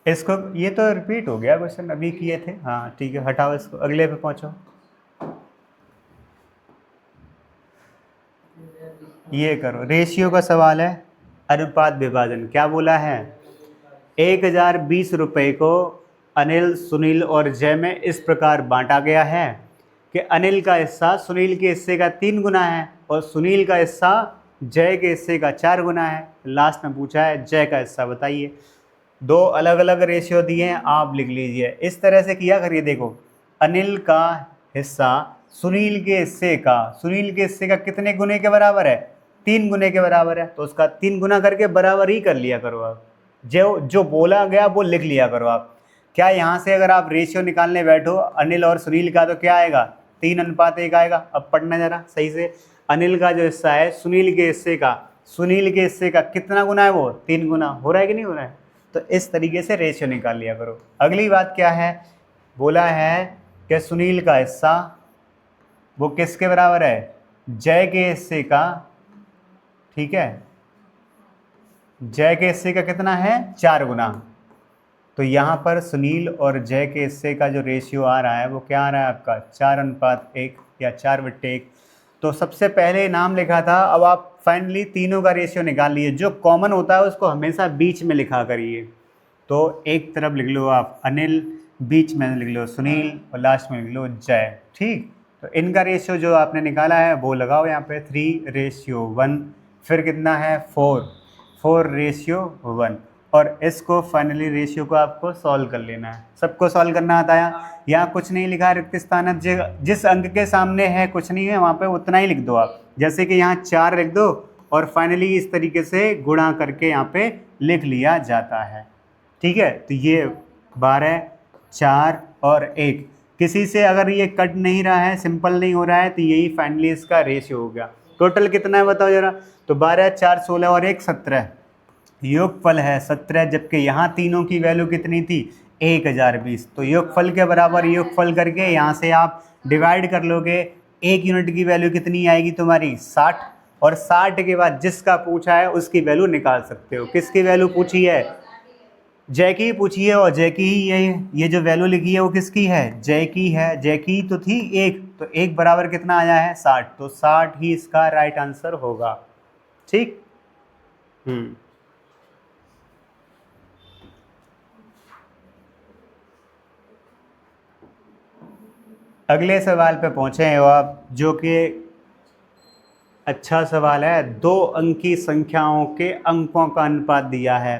इसको ये तो रिपीट हो गया क्वेश्चन, अभी किए थे, हाँ ठीक है हटाओ इसको, अगले पे पहुंचो। ये करो, रेशियो का सवाल है, अनुपात विभाजन। क्या बोला है, 1020 रुपये को अनिल, सुनील और जय में इस प्रकार बांटा गया है कि अनिल का हिस्सा सुनील के हिस्से का 3 गुना है और सुनील का हिस्सा जय के हिस्से का 4 गुना है। लास्ट में पूछा है जय का हिस्सा बताइए। दो अलग अलग रेशियो दिए हैं, आप लिख लीजिए। इस तरह से किया करिए, देखो अनिल का हिस्सा सुनील के हिस्से का, सुनील के हिस्से का कितने गुने के बराबर है, 3 गुने के बराबर है, तो उसका 3 गुना करके बराबर ही कर लिया करो आप। जो जो बोला गया वो लिख लिया करो आप। क्या यहाँ से अगर आप रेशियो निकालने बैठो अनिल और सुनील का, तो क्या आएगा 3:1 आएगा। अब पढ़ना जरा सही से, अनिल का जो हिस्सा है सुनील के हिस्से का, सुनील के हिस्से का कितना गुना है, वो 3 गुना। हो रहा है कि नहीं हो रहा है, तो इस तरीके से रेशियो निकाल लिया करो। अगली बात क्या है, बोला है कि सुनील का हिस्सा वो किसके बराबर है, जय के हिस्से का, ठीक है, जय के हिस्से का कितना है 4 गुना। तो यहाँ पर सुनील और जय के हिस्से का जो रेशियो आ रहा है वो क्या आ रहा है आपका 4:1 या 4/1। तो सबसे पहले नाम लिखा था, अब आप फाइनली तीनों का रेशियो निकाल लिए। जो कॉमन होता है उसको हमेशा बीच में लिखा करिए। तो एक तरफ लिख लो आप अनिल, बीच में लिख लो सुनील और लास्ट में लिख लो जय, ठीक। तो इनका रेशियो जो आपने निकाला है वो लगाओ यहाँ पे 3:1, फिर कितना है 4:1, और इसको फाइनली रेशियो को आपको सॉल्व कर लेना है। सबको सॉल्व करना आता है, यहाँ कुछ नहीं लिखा है रिक्त स्थान, जिस अंक के सामने है कुछ नहीं है वहाँ पे उतना ही लिख दो आप। जैसे कि यहाँ 4 लिख दो और फाइनली इस तरीके से गुणा करके यहाँ पे लिख लिया जाता है, ठीक है। तो ये 12, 4 और 1, किसी से अगर ये कट नहीं रहा है, सिंपल नहीं हो रहा है, तो यही फाइनली इसका रेशियो हो गया। टोटल कितना है बताओ जरा, तो 12, 4, 16 और 1 17, योगफल है 17, जबकि यहाँ तीनों की वैल्यू कितनी थी 1020। तो योगफल के बराबर योगफल करके यहाँ से आप डिवाइड कर लोगे, 1 यूनिट की वैल्यू कितनी आएगी तुम्हारी 60, और 60 के बाद जिसका पूछा है उसकी वैल्यू निकाल सकते हो। किसकी वैल्यू पूछी है, जय की पूछी है, और जय की ही ये जो वैल्यू लिखी है वो किसकी है, जय की है। जय की तो थी एक, तो एक बराबर कितना आया है 60, तो 60 ही इसका राइट आंसर होगा। ठीक। अगले सवाल पे पहुंचे हैं आप, जो कि अच्छा सवाल है। दो अंकी संख्याओं के अंकों का अनुपात दिया है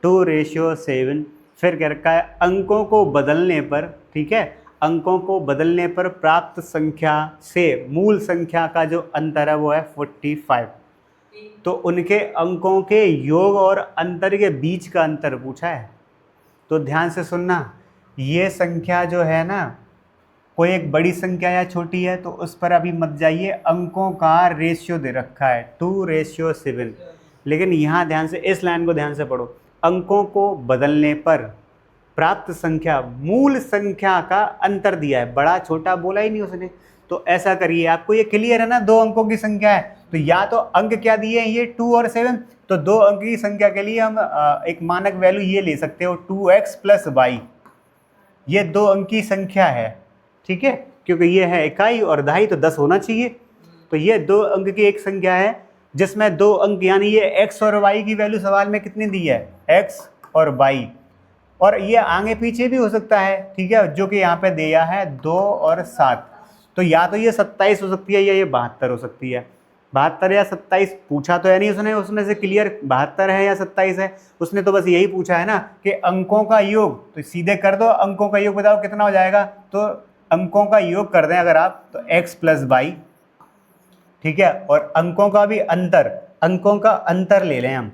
2:7। फिर कह रखा है अंकों को बदलने पर, ठीक है, अंकों को बदलने पर प्राप्त संख्या से मूल संख्या का जो अंतर है वो है 45। तो उनके अंकों के योग और अंतर के बीच का अंतर पूछा है। तो ध्यान से सुनना, ये संख्या जो है ना, कोई एक बड़ी संख्या या छोटी है तो उस पर अभी मत जाइए, अंकों का रेशियो दे रखा है 2:7। लेकिन यहाँ ध्यान से इस लाइन को ध्यान से पढ़ो, अंकों को बदलने पर प्राप्त संख्या मूल संख्या का अंतर दिया है, बड़ा छोटा बोला ही नहीं उसने। तो ऐसा करिए, आपको ये क्लियर है ना, दो अंकों की संख्या है तो या तो अंक क्या दिए हैं ये 2 और 7, तो दो अंक की संख्या के लिए हम एक मानक वैल्यू ये ले सकते हो 2x + y। ये दो अंक की संख्या है, ठीक है, क्योंकि ये है इकाई और दहाई तो 10 होना चाहिए। तो ये दो अंक की एक संख्या है जिसमें दो अंक, यानी ये x और y की वैल्यू सवाल में कितनी दी है, x और y, और ये आगे पीछे भी हो सकता है, ठीक है, जो कि यहाँ पे दिया है 2 और 7। तो या तो ये 27 हो सकती है या ये 72 हो सकती है। 72 या 27 पूछा तो है नहीं उसने, उसमें से क्लियर 72 है या 27 है, उसने तो बस यही पूछा है ना कि अंकों का योग। तो सीधे कर दो, अंकों का योग बताओ कितना हो जाएगा, तो अंकों का योग कर दें अगर आप तो x + y, ठीक है, और अंकों का भी अंतर, अंकों का अंतर ले लें हम,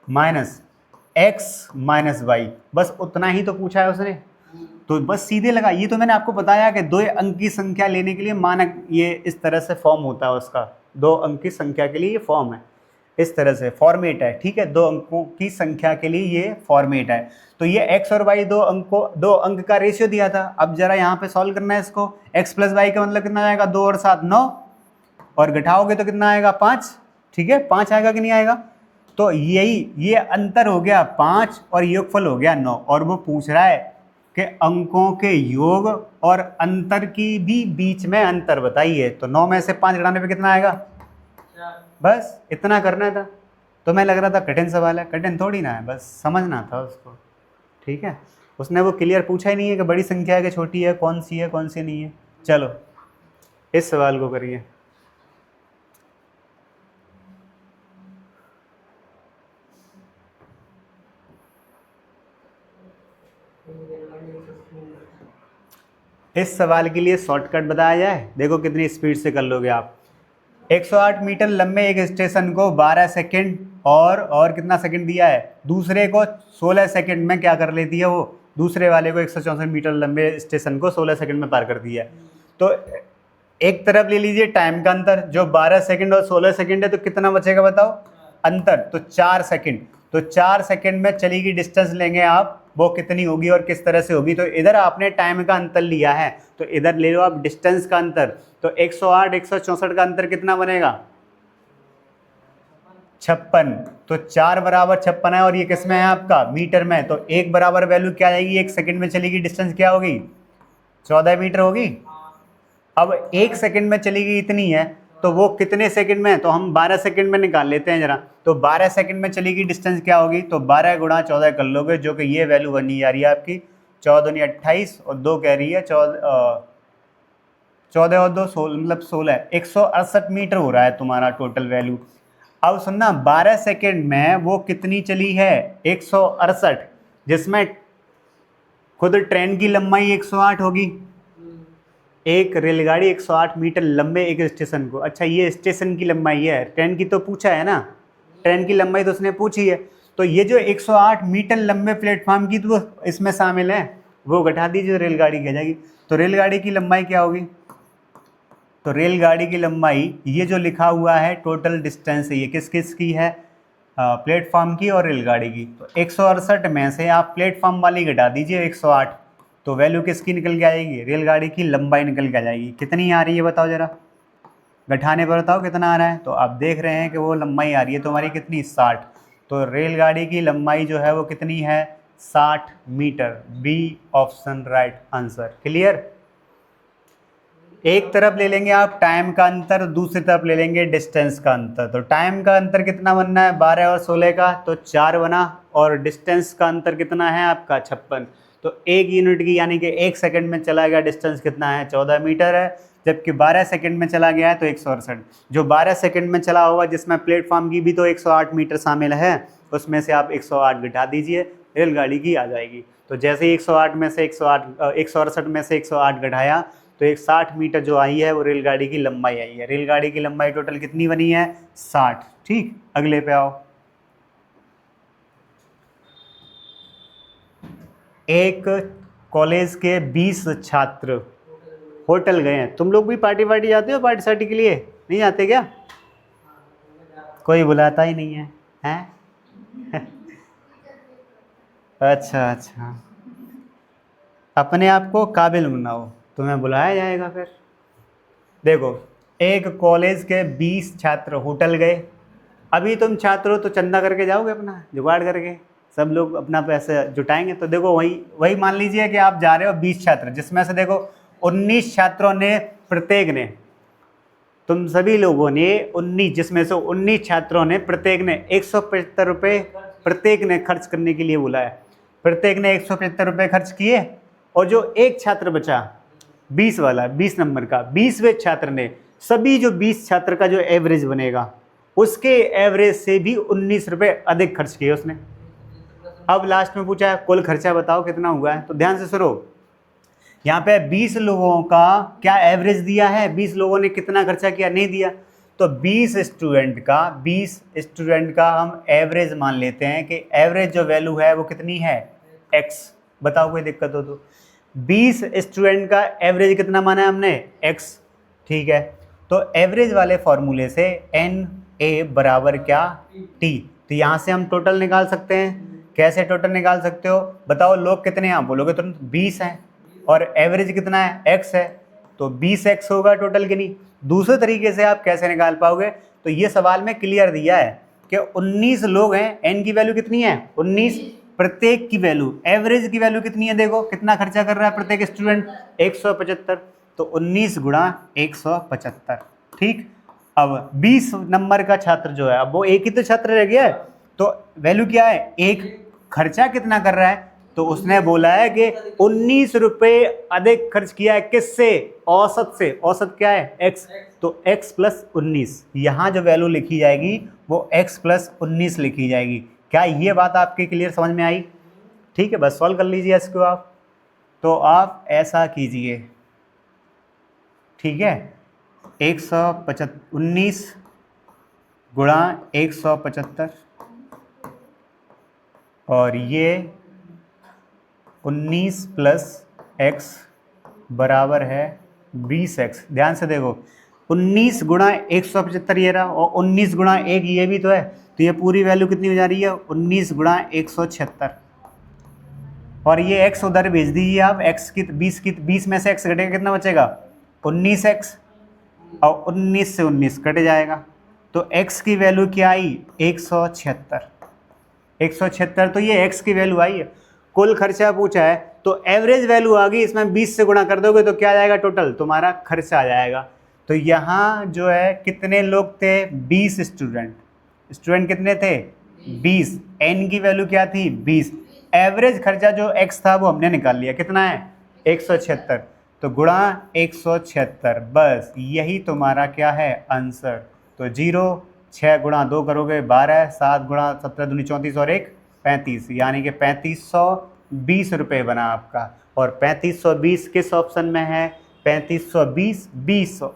-x - y, बस उतना ही तो पूछा है उसने। तो बस सीधे लगा, ये तो मैंने आपको बताया कि दो अंक की संख्या लेने के लिए मानक ये इस तरह से फॉर्म होता है उसका, दो अंक की संख्या के लिए ये फॉर्म है, इस तरह से फॉर्मेट है, ठीक है, दो अंकों की संख्या के लिए ये फॉर्मेट है। तो ये x और y दो अंक का रेशियो दिया था। अब जरा यहाँ पे सॉल्व करना है इसको, x + y का मतलब कितना आएगा, 2 और 7 9, और घटाओगे तो कितना आएगा 5, ठीक है, 5 आएगा कि नहीं आएगा। तो ये अंतर हो गया 5 और योगफल हो गया 9, और वो पूछ रहा है कि अंकों के योग और अंतर की भी बीच में अंतर बताइए। तो 9 में से 5 घटाने पे कितना आएगा, बस इतना करना था। तो मैं लग रहा था कठिन सवाल है, कठिन थोड़ी ना है, बस समझना था उसको, ठीक है। उसने वो क्लियर पूछा ही नहीं है कि बड़ी संख्या है कि छोटी है, कौन सी नहीं है। चलो इस सवाल को करिए। इस सवाल के लिए शॉर्टकट बताया जाए, देखो कितनी स्पीड से कर लोगे आप। 108 मीटर लंबे एक स्टेशन को 12 सेकंड और कितना सेकंड दिया है, दूसरे को 16 सेकंड में क्या कर लेती है वो, दूसरे वाले को 164 मीटर लंबे स्टेशन को 16 सेकंड में पार कर दिया है। तो एक तरफ ले लीजिए टाइम का अंतर जो 12 सेकंड और 16 सेकंड है, तो कितना बचेगा बताओ अंतर, तो 4 सेकंड। तो 4 सेकंड में चली गई डिस्टेंस लेंगे आप, वो कितनी होगी और किस तरह से होगी। तो इधर आपने टाइम का अंतर लिया है तो इधर ले लो आप डिस्टेंस का अंतर। तो 108 164 का अंतर कितना बनेगा 56। तो 4 बराबर 56 है, और ये किस में है आपका मीटर में। तो एक बराबर वैल्यू क्या आएगी, एक सेकंड में चली गई डिस्टेंस क्या होगी 14 मीटर होगी। अब एक सेकंड में चली गई इतनी है, तो वो कितने सेकंड में, तो हम 12 सेकंड में निकाल लेते हैं जरा। तो 12 सेकंड में चली गई डिस्टेंस क्या होगी, तो 12 × 14 कर लोगे, जो कि ये वैल्यू बनी जा रही है आपकी 14 × 28 और 2 कह रही है 14 और 2 16, मतलब 16, 168 मीटर हो रहा है तुम्हारा टोटल वैल्यू। अब सुनना 12 सेकंड में वो कितनी चली है 168, जिसमें खुद ट्रेन की लंबाई 108 होगी, एक रेलगाड़ी 108 मीटर लंबे एक स्टेशन को। अच्छा ये स्टेशन की लंबाई है, ट्रेन की तो पूछा है ना, ट्रेन की लंबाई तो उसने पूछी है। तो ये जो 108 मीटर लंबे प्लेटफॉर्म की तो इसमें शामिल है, वो घटा दीजिए रेलगाड़ी की जाएगी। तो रेलगाड़ी की लंबाई क्या होगी, तो रेलगाड़ी की लंबाई ये जो लिखा हुआ है टोटल डिस्टेंस है, ये किस किस की है, प्लेटफॉर्म की और रेलगाड़ी की। तो 168 में से आप प्लेटफॉर्म वाली घटा दीजिए 108, तो वैल्यू किसकी निकल के आएगी, रेलगाड़ी की लंबाई निकल के आ जाएगी। कितनी आ रही है बताओ जरा, घटाने पर बताओ कितना आ रहा है। तो आप देख रहे हैं कि वो लंबाई आ रही है तुम्हारी कितनी 60। तो रेलगाड़ी की लंबाई जो है वो कितनी है 60 meter. B option right answer. Clear. एक तरफ ले लेंगे आप टाइम का अंतर, दूसरी तरफ ले लेंगे डिस्टेंस का अंतर। तो टाइम का अंतर कितना बनना है 12 और 16 का, तो 4 बना। और डिस्टेंस का अंतर कितना है आपका 56। तो 1 यूनिट की यानी कि 1 सेकंड में चला गया डिस्टेंस कितना है 14 मीटर है। जबकि 12 सेकंड में चला गया है तो 168। जो 12 सेकंड में चला होगा जिसमें प्लेटफॉर्म की भी तो 108 मीटर शामिल है, उसमें से आप 108 घटा दीजिए, रेलगाड़ी की आ जाएगी। तो जैसे ही 108 में से 168 में से 108 घटाया तो 160 मीटर जो आई है वो रेलगाड़ी की लंबाई आई है। रेलगाड़ी की लंबाई टोटल कितनी बनी है 60। ठीक, अगले पे आओ। एक कॉलेज के 20 छात्र होटल गए हैं। तुम लोग भी पार्टी वार्टी जाते हो, पार्टी सार्टी के लिए नहीं जाते क्या? कोई बुलाता ही नहीं है, हैं? अच्छा अच्छा, अपने आप को काबिल बनाओ, तुम्हें बुलाया जाएगा फिर। देखो, एक कॉलेज के 20 छात्र होटल गए। अभी तुम छात्र हो तो चंदा करके जाओगे, अपना जुगाड़ करके सब लोग अपना पैसे जुटाएंगे। तो देखो वही वही मान लीजिए कि आप जा रहे हो 20 छात्र, जिसमें से देखो 19 छात्रों ने, प्रत्येक ने, तुम सभी लोगों ने 19, जिसमें से 19 छात्रों ने प्रत्येक ने 175 रुपये प्रत्येक ने खर्च करने के लिए बुलाया। प्रत्येक ने 175 रुपये खर्च किए। और जो एक छात्र बचा 20 वाला, 20 नंबर का, 20वें छात्र ने सभी जो 20 छात्र का जो एवरेज बनेगा उसके एवरेज से भी 19 रुपये अधिक खर्च किए उसने। अब लास्ट में पूछा है कुल खर्चा बताओ कितना हुआ है। तो ध्यान से सुनो, यहाँ पे 20 लोगों का क्या एवरेज दिया है, 20 लोगों ने कितना खर्चा किया नहीं दिया। तो 20 स्टूडेंट का हम एवरेज मान लेते हैं कि एवरेज जो वैल्यू है वो कितनी है x। बताओ कोई दिक्कत हो तो। 20 स्टूडेंट का एवरेज कितना माना है हमने x। ठीक है, तो एवरेज वाले फॉर्मूले से एन ए बराबर क्या t। तो यहाँ से हम टोटल निकाल सकते हैं। कैसे टोटल निकाल सकते हो बताओ, लोग कितने हैं आप बोलोगे तुरंत 20 हैं और एवरेज कितना है x है, तो 20x होगा टोटल कि नहीं। दूसरे तरीके से आप कैसे निकाल पाओगे, तो ये सवाल में क्लियर दिया है कि 19 लोग हैं, n की वैल्यू कितनी है 19, प्रत्येक की वैल्यू, एवरेज की वैल्यू कितनी है, देखो कितना खर्चा कर रहा है प्रत्येक स्टूडेंट 175। तो 19 गुणा 175। ठीक, अब 20 नंबर का छात्र जो है, अब वो एक ही तो छात्र रह गया है, तो वैल्यू क्या है एक। खर्चा कितना कर रहा है, तो उसने बोला है कि 19 रुपये अधिक खर्च किया है किससे, औसत से। औसत क्या है x, तो x प्लस 19। यहाँ जो वैल्यू लिखी जाएगी वो x प्लस 19 लिखी जाएगी। क्या ये बात आपके क्लियर समझ में आई? ठीक है, बस सॉल्व कर लीजिए इसको आप। तो आप ऐसा कीजिए, ठीक है, 19 गुणा 175 और ये 19 प्लस x बराबर है 20x। ध्यान से देखो, 19 गुणा 175 ये रहा और 19 गुणा 1 ये भी तो है, तो ये पूरी वैल्यू कितनी हो जा रही है 19 गुणा 176। और ये x उधर भेज दीजिए आप, x की 20 में से x घटेगा कितना बचेगा 19x, और 19 से 19 कट जाएगा। तो x की वैल्यू क्या आई 176। 176 तो ये x की वैल्यू आई है। कुल खर्चा पूछा है तो एवरेज वैल्यू आ गई, इसमें 20 से गुणा कर दोगे तो क्या आ जाएगा टोटल तुम्हारा खर्चा आ जाएगा। तो यहाँ जो है कितने लोग थे 20 स्टूडेंट कितने थे 20, n की वैल्यू क्या थी 20, एवरेज खर्चा जो x था वो हमने निकाल लिया कितना है 176, तो गुणा 176, बस यही तुम्हारा क्या है आंसर। तो 0, 6 गुणा 2 करोगे 12, 7 गुणा 17 दूनी 34 और 1 35, यानी कि 3520 रुपये बना आपका। और 3520 किस ऑप्शन में है 3520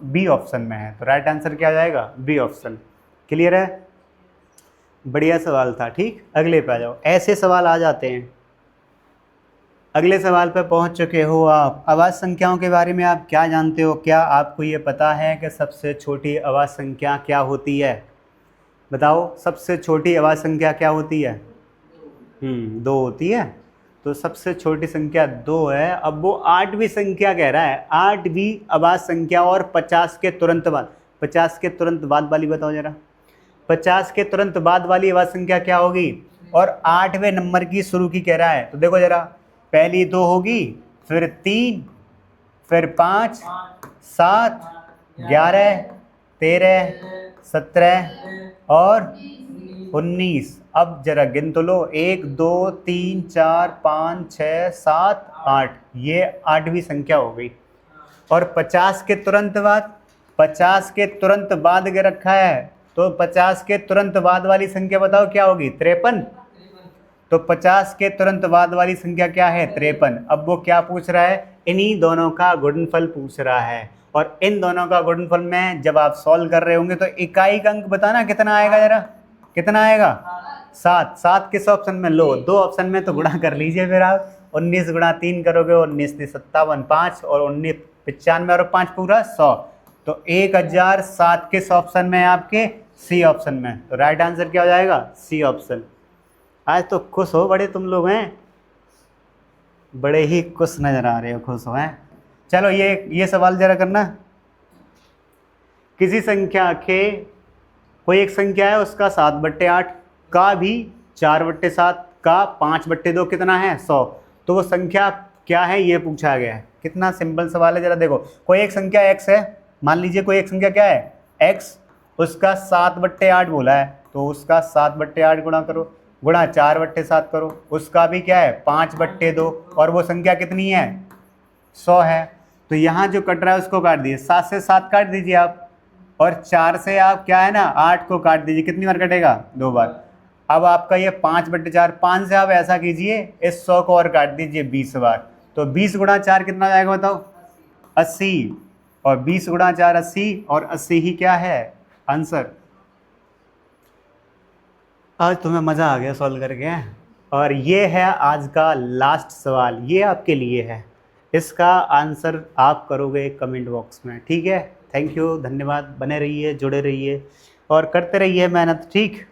बी ऑप्शन में है। तो राइट आंसर क्या आ जाएगा बी ऑप्शन। क्लियर है, बढ़िया सवाल था। ठीक, अगले पे आ जाओ, ऐसे सवाल आ जाते हैं। अगले सवाल पे पहुंच चुके हो आप। आवाज़ संख्याओं के बारे में आप क्या जानते हो? क्या आपको ये पता है कि सबसे छोटी आवाज़ संख्या क्या होती है? बताओ, सबसे छोटी आवाज़ संख्या क्या होती है? 2 होती है। तो सबसे छोटी संख्या 2 है। अब वो 8वीं संख्या कह रहा है, 8वीं आवाज़ संख्या और 50 के तुरंत बाद, 50 के तुरंत बाद वाली बताओ जरा। 50 के तुरंत बाद वाली आवाज़ संख्या क्या होगी और 8वें नंबर की शुरू की कह रहा है। तो देखो जरा, पहली 2 होगी, फिर 3, फिर 5, 7, 11, 13, 17 और 19। अब जरा गिन तो लो, 1 2 3 4 5 6 7 8, ये 8वीं संख्या हो गई। और 50 के तुरंत बाद, 50 के तुरंत बाद अगर रखा है तो 50 के तुरंत बाद वाली संख्या बताओ क्या होगी? 53। तो 50 के तुरंत बाद वाली संख्या क्या है? 53। अब वो क्या पूछ रहा है? इन्हीं दोनों का गुणनफल पूछ रहा है। और इन दोनों का गुणनफल में जब आप सॉल्व कर रहे होंगे तो इकाई का अंक बताना कितना आएगा, जरा कितना आएगा? 7। 7 किस ऑप्शन में? लो, 2 ऑप्शन में तो गुणा कर लीजिए फिर आप। 19 गुणा 3 करोगे, 19 3 57, 5 और 19 95 और 5 पूरा 100। तो 1007 किस ऑप्शन में है आपके? सी ऑप्शन में। तो राइट आंसर क्या हो जाएगा? C option. आज तो खुश हो बड़े तुम लोग हैं, बड़े ही खुश नजर आ रहे हो, खुश हो हैं। चलो ये सवाल जरा करना। किसी संख्या के, कोई एक संख्या है उसका 7/8 का भी 4/7 का 5/2 कितना है? 100। तो वो संख्या क्या है ये पूछा गया है। कितना सिंपल सवाल है, जरा देखो। कोई एक संख्या x है, मान लीजिए कोई एक संख्या क्या है? x, उसका 7/8 बोला है, तो उसका 7/8 गुणा करो, गुणा 4/7 करो, उसका भी क्या है? 5/2, और वो संख्या कितनी है? 100 है। तो यहाँ जो कट रहा है उसको काट दीजिए, 7 से 7 काट दीजिए आप, और 4 से आप क्या है ना 8 को काट दीजिए। कितनी बार कटेगा? 2 बार। अब आपका ये 5/4, 5 से आप ऐसा कीजिए, इस 100 को और काट दीजिए 20 बार। तो 20 गुणा 4 कितना जाएगा बताओ? 80। और 20 गुणा 4 80, और 80 ही क्या है आंसर। आज तुम्हें मज़ा आ गया सॉल्व करके। और ये है आज का लास्ट सवाल, ये आपके लिए है। इसका आंसर आप करोगे कमेंट बॉक्स में, ठीक है? थैंक यू, धन्यवाद। बने रहिए, जुड़े रहिए और करते रहिए मेहनत, ठीक।